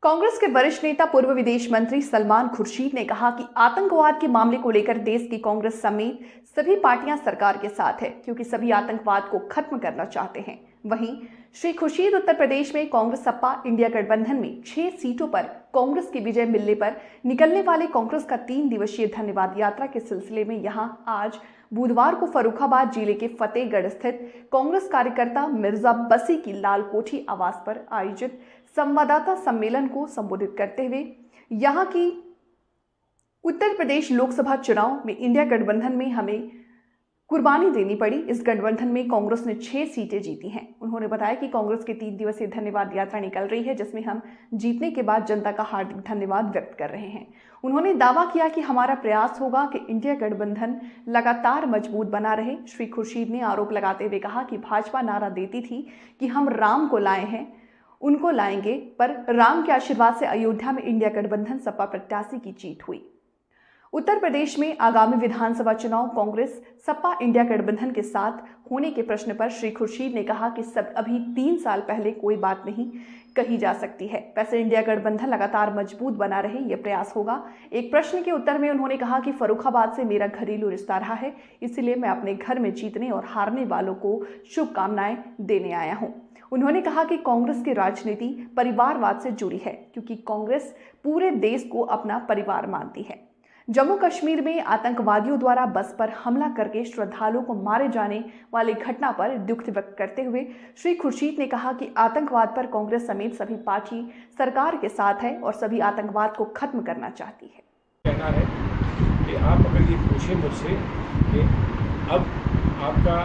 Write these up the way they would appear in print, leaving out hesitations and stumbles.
कांग्रेस के वरिष्ठ नेता पूर्व विदेश मंत्री सलमान खुर्शीद ने कहा कि आतंकवाद के मामले को लेकर देश की कांग्रेस समेत सभी पार्टियां सरकार के साथ है, क्योंकि सभी आतंकवाद को खत्म करना चाहते हैं। वहीं श्री खुर्शीद उत्तर प्रदेश में कांग्रेस सपा इंडिया गठबंधन में 6 सीटों पर कांग्रेस की विजय मिलने पर निकलने वाले कांग्रेस का 3 दिवसीय धन्यवाद यात्रा के सिलसिले में यहां आज बुधवार को फर्रुखाबाद जिले के फतेहगढ़ स्थित कांग्रेस कार्यकर्ता मिर्जा बसी की लाल कोठी आवास पर आयोजित संवाददाता सम्मेलन को संबोधित करते हुए यहां की उत्तर प्रदेश लोकसभा चुनाव में इंडिया गठबंधन में हमें कुर्बानी देनी पड़ी। इस गठबंधन में कांग्रेस ने 6 सीटें जीती हैं। उन्होंने बताया कि कांग्रेस की 3 दिवसीय धन्यवाद यात्रा निकल रही है, जिसमें हम जीतने के बाद जनता का हार्दिक धन्यवाद व्यक्त कर रहे हैं। उन्होंने दावा किया कि हमारा प्रयास होगा कि इंडिया गठबंधन लगातार मजबूत बना रहे। श्री खुर्शीद ने आरोप लगाते हुए कहा कि भाजपा नारा देती थी कि हम राम को लाए हैं, उनको लाएंगे, पर राम के आशीर्वाद से अयोध्या में इंडिया गठबंधन सपा प्रत्याशी की जीत हुई। उत्तर प्रदेश में आगामी विधानसभा चुनाव कांग्रेस सपा इंडिया गठबंधन के साथ होने के प्रश्न पर श्री खुर्शीद ने कहा कि सब अभी 3 साल पहले कोई बात नहीं कही जा सकती है। वैसे इंडिया गठबंधन लगातार मजबूत बना रहे, ये प्रयास होगा। एक प्रश्न के उत्तर में उन्होंने कहा कि फर्रुखाबाद से मेरा घरेलू रिश्ता रहा है, इसलिए मैं अपने घर में जीतने और हारने वालों को शुभकामनाएं देने आया हूं। उन्होंने कहा कि कांग्रेस की राजनीति परिवारवाद से जुड़ी है, क्योंकि कांग्रेस पूरे देश को अपना परिवार मानती है। जम्मू कश्मीर में आतंकवादियों द्वारा बस पर हमला करके श्रद्धालुओं को मारे जाने वाली घटना पर दुख व्यक्त करते हुए श्री खुर्शीद ने कहा कि आतंकवाद पर कांग्रेस समेत सभी पार्टी सरकार के साथ है और सभी आतंकवाद को खत्म करना चाहती है। कहना है कि आप अगर ये पूछें मुझसे कि अब आपका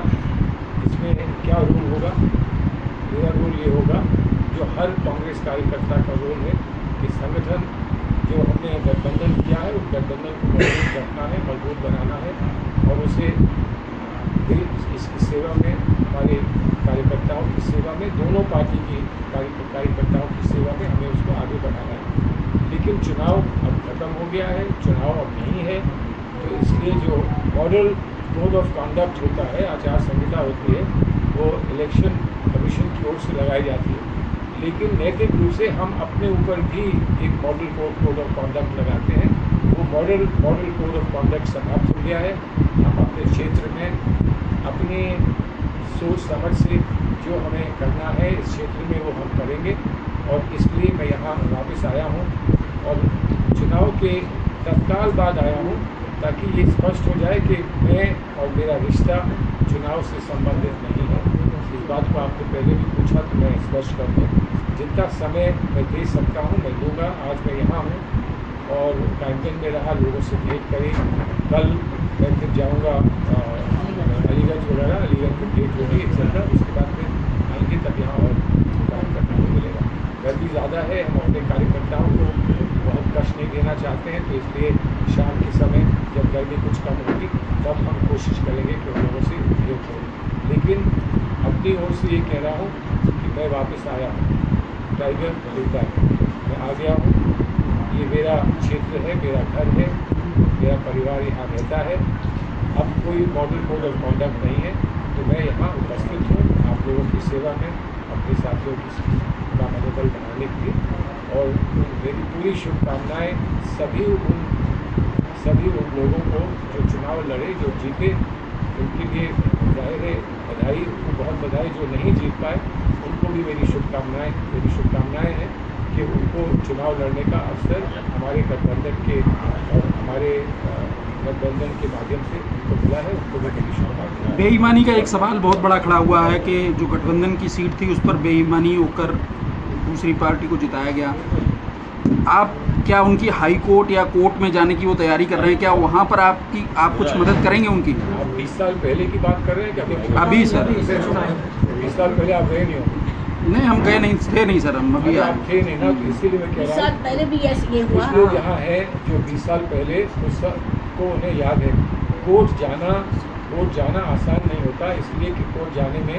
इसमें क्या रोल होगा, मेरा रोल ये होगा जो हर कांग्रेस कार्यकर्ता का रोल है कि संगठन जो हमने गठबंधन किया है उस गठबंधन को मजबूत रखना है, मजबूत बनाना है और उसे इसकी सेवा में, हमारे कार्यकर्ताओं की सेवा में, दोनों पार्टी की कार्यकर्ताओं की सेवा में हमें उसको आगे बढ़ाना है। लेकिन चुनाव अब खत्म हो गया है, चुनाव अब नहीं है, तो इसलिए जो मॉडल कोड ऑफ कॉन्डक्ट होता है, आचार संहिता होती है, वो इलेक्शन कमीशन की ओर से लगाई जाती है। लेकिन नैतिक रूप से हम अपने ऊपर भी एक मॉडल कोड ऑफ कॉन्डक्ट लगाते हैं। वो मॉडल कोड ऑफ कॉन्डक्ट समाप्त हो गया है। हम अपने क्षेत्र में अपनी सोच समझ से जो हमें करना है इस क्षेत्र में वो हम करेंगे और इसलिए मैं यहाँ वापस आया हूँ और चुनाव के तत्काल बाद आया हूँ ताकि ये स्पष्ट हो जाए कि मैं और मेरा रिश्ता चुनाव से संबंधित नहीं है। इस बात को आपने पहले भी पूछा तो मैं स्पष्ट कर दूँ, जितना समय मैं दे सकता हूँ मैं दूँगा। आज मैं यहाँ हूँ और कैंपेन में रहा, लोगों से भेंट करी। कल मैं फिर जाऊँगा अलीगढ़ वगैरह, अलीगढ़ की डेट होगी एक्सेट्रा, उसके बाद फिर आएंगे तब यहाँ और काम करने को मिलेगा। गर्मी ज़्यादा है, हम अपने कार्यकर्ताओं को बहुत कष्ट नहीं देना चाहते हैं, तो इसलिए शाम के समय जब गर्मी कुछ कम होगी तब हम कोशिश करेंगे कि उन लोगों से भेंट हो। लेकिन अपनी ओर से ये कह रहा हूँ कि मैं वापस आया हूँ, टाइगर जिंदा है, मैं आ गया हूँ। ये मेरा क्षेत्र है, मेरा घर है, मेरा परिवार यहाँ रहता है। अब कोई मॉडल कोड ऑफ कॉन्डक्ट नहीं है, तो मैं यहाँ उपस्थित हूँ आप लोगों की सेवा में, अपने साथियों की का मनोबल बनाने के लिए। और मेरी पूरी शुभकामनाएँ सभी उन लोगों को जो चुनाव लड़े, जो जीते, उनके लिए जाहिर है बधाई, उनको बहुत बधाई। जो नहीं जीत पाए उनको भी मेरी शुभकामनाएँ हैं कि उनको चुनाव लड़ने का अवसर हमारे गठबंधन के और हमारे गठबंधन के माध्यम से उनको मिला है, उनको भी मेरी शुभकामनाएं। बेईमानी का एक सवाल बहुत बड़ा खड़ा हुआ है कि जो गठबंधन की सीट थी उस पर बेईमानी होकर दूसरी पार्टी को जिताया गया। आप क्या उनकी हाई कोर्ट या कोर्ट में जाने की वो तैयारी कर रहे हैं? क्या वहाँ पर आप कुछ मदद करेंगे उनकी? आप 20 साल पहले की बात कर रहे हैं क्या? अभी सर 20 साल पहले आप गए नहीं हो? नहीं, हम गए नहीं थे, नहीं सर, हम अभी आप थे नहीं ना, तो इसीलिए मैं कह रहा हूँ 20 साल पहले भी ऐसे हुआ। कुछ लोग यहाँ हैं जो 20 साल पहले उस को उन्हें याद है। कोर्ट जाना आसान नहीं होता, इसलिए कि कोर्ट जाने में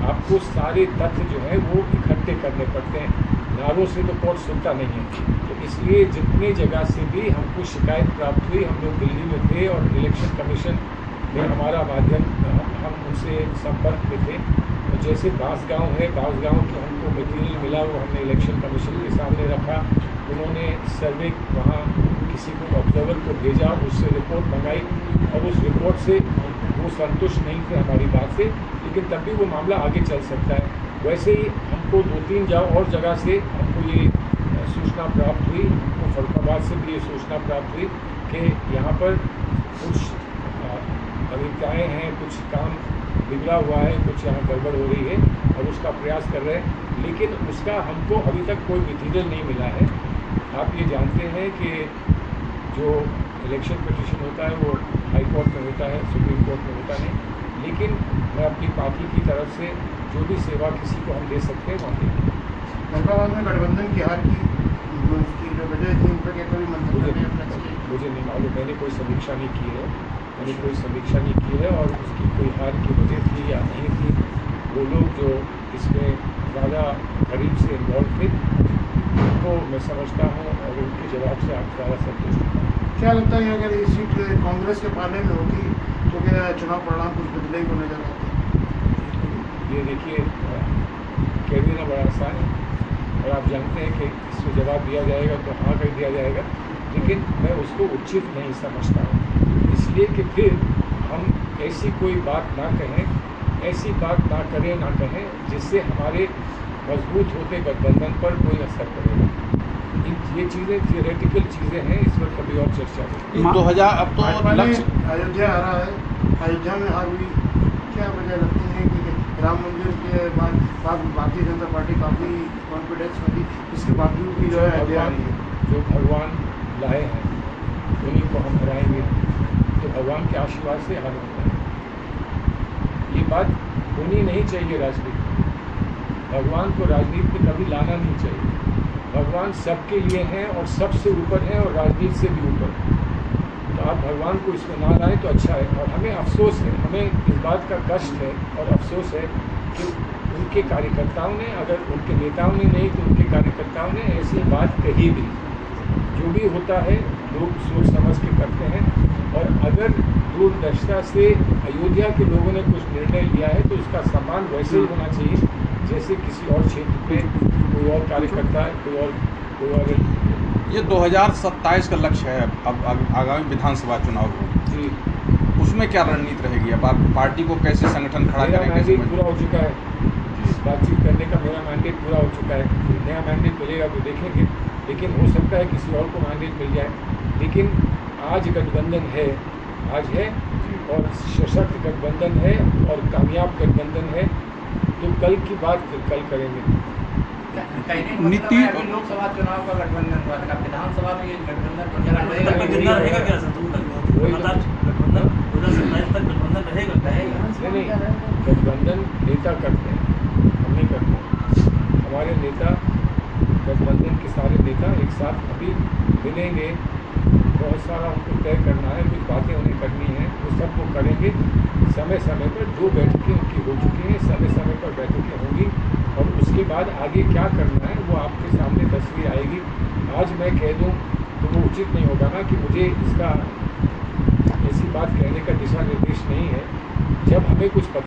आपको सारे तथ्य जो है वो इकट्ठे करने पड़ते हैं। नारों से तो कोर्ट सुनता नहीं है, तो इसलिए जितनी जगह से भी हमको शिकायत प्राप्त हुई, हम लोग दिल्ली में थे और इलेक्शन कमीशन में हमारा माध्यम, हम उनसे संपर्क में थे। तो जैसे बांसगांव है, बांसगांव की हमको मटीरियल मिला, वो हमने इलेक्शन कमीशन के सामने रखा। उन्होंने सर्वे वहाँ किसी को ऑब्जर्वर को भेजा, उससे रिपोर्ट मंगाई और उस रिपोर्ट से वो संतुष्ट नहीं थे हमारी बात से, लेकिन तब भी वो मामला आगे चल सकता है। वैसे ही हमको 2-3 और जगह से हमको ये सूचना प्राप्त हुई, तो फरुखाबाद से भी ये सूचना प्राप्त हुई कि यहाँ पर कुछ अभिप्राय हैं, कुछ काम बिगड़ा हुआ है, कुछ यहाँ गड़बड़ हो रही है और उसका प्रयास कर रहे हैं, लेकिन उसका हमको अभी तक कोई मटीरियल नहीं मिला है। आप ये जानते हैं कि जो इलेक्शन पिटीशन होता है वो हाई कोर्ट में होता है, सुप्रीम कोर्ट में होता नहीं, लेकिन मैं अपनी पार्टी की तरफ से जो भी सेवा किसी को हम दे सकते हैं वहाँ देंगे। फरुखाबाद में गठबंधन की हार की जो वजह थी उन पर क्या कोई मंतव्य मुझे नहीं मालूम, मैंने कोई समीक्षा नहीं की है, मैंने कोई समीक्षा नहीं की है और उसकी कोई हार की वजह थी या नहीं थी, वो लोग जो इसमें ज़्यादा करीब से इन्वॉल्व थे उनको मैं समझता हूँ और उनके जवाब से आप ज़्यादा संतुष्ट हैं। क्या लगता है अगर ये सीट कांग्रेस के पाले में होती तो क्या चुनाव परिणाम कुछ बदले को नजर आते? ये देखिए, कह देना बड़ा आसान है और आप जानते हैं कि इसमें जवाब दिया जाएगा तो हाँ कर दिया जाएगा, लेकिन मैं उसको उचित नहीं समझता हूँ, इसलिए कि फिर हम ऐसी कोई बात ना कहें, ऐसी बात ना करें जिससे हमारे मजबूत होते गठबंधन पर कोई असर पड़ेगा। ये चीज़ें थियोरेटिकल चीज़ें हैं, इस पर कभी और चर्चा करें। 2000 अब तो लक्ष्य अयोध्या आ रहा है, अयोध्या में हार हुई, क्या वजह लगती है कि राम मंदिर के बाद भारतीय जनता पार्टी काफ़ी कॉन्फिडेंस में थी, इसके बावजूद भी जो है अयोध्या आ रही है। जो भगवान लाए हैं उन्हीं को हम हराएंगे, तो भगवान के आशीर्वाद से हार होता है। ये बात होनी नहीं चाहिए राजनीति, भगवान को राजनीति में कभी लाना नहीं चाहिए। भगवान सबके लिए हैं और सबसे ऊपर हैं और राजनीति से भी ऊपर। तो आप भगवान को इसमें ना लाएं तो अच्छा है। और हमें अफसोस है, हमें इस बात का कष्ट है और अफसोस है कि उनके कार्यकर्ताओं ने, अगर उनके नेताओं ने नहीं तो उनके कार्यकर्ताओं ने ऐसी बात कही भी। जो भी होता है लोग सोच समझ के करते हैं, और अगर दूरदर्शिता से अयोध्या के लोगों ने कुछ निर्णय लिया है तो उसका सम्मान वैसे ही होना चाहिए जैसे किसी और क्षेत्र पे कोई और कार्यकर्ता है, कोई और ये 2027 का लक्ष्य है, अब आगामी विधानसभा चुनाव को जी, उसमें क्या रणनीति रहेगी? अब आप पार्टी को कैसे संगठन खड़ा मेरा करेंगे? मैंडेट पूरा हो चुका है, बातचीत करने का मेरा मैंडेट पूरा हो चुका है। नया मैंडेट मिलेगा तो देखेंगे, लेकिन हो सकता है किसी और को मैंडेट मिल जाए। लेकिन आज गठबंधन है, आज है और सशक्त गठबंधन है और कामयाब गठबंधन है, तो कल की बात फिर कल करेंगे। नीति लोकसभा चुनाव का गठबंधन हुआ था, विधानसभा में ये गठबंधन रहेगा क्या? नहीं, गठबंधन नेता करते हैं, हम नहीं करते। हमारे नेता, गठबंधन के सारे नेता एक साथ अभी मिलेंगे, बहुत सारा उनको तय करना है, कुछ बातें उन्हें करनी है, वो सब वो करेंगे समय समय पर। जो बैठकें उनकी हो चुकी हैं, समय समय पर बैठकें होंगी और उसके बाद आगे क्या करना है वो आपके सामने तस्वीर आएगी। आज मैं कह दूं तो वो उचित नहीं होगा ना कि मुझे इसका ऐसी बात कहने का दिशा निर्देश नहीं है। जब हमें कुछ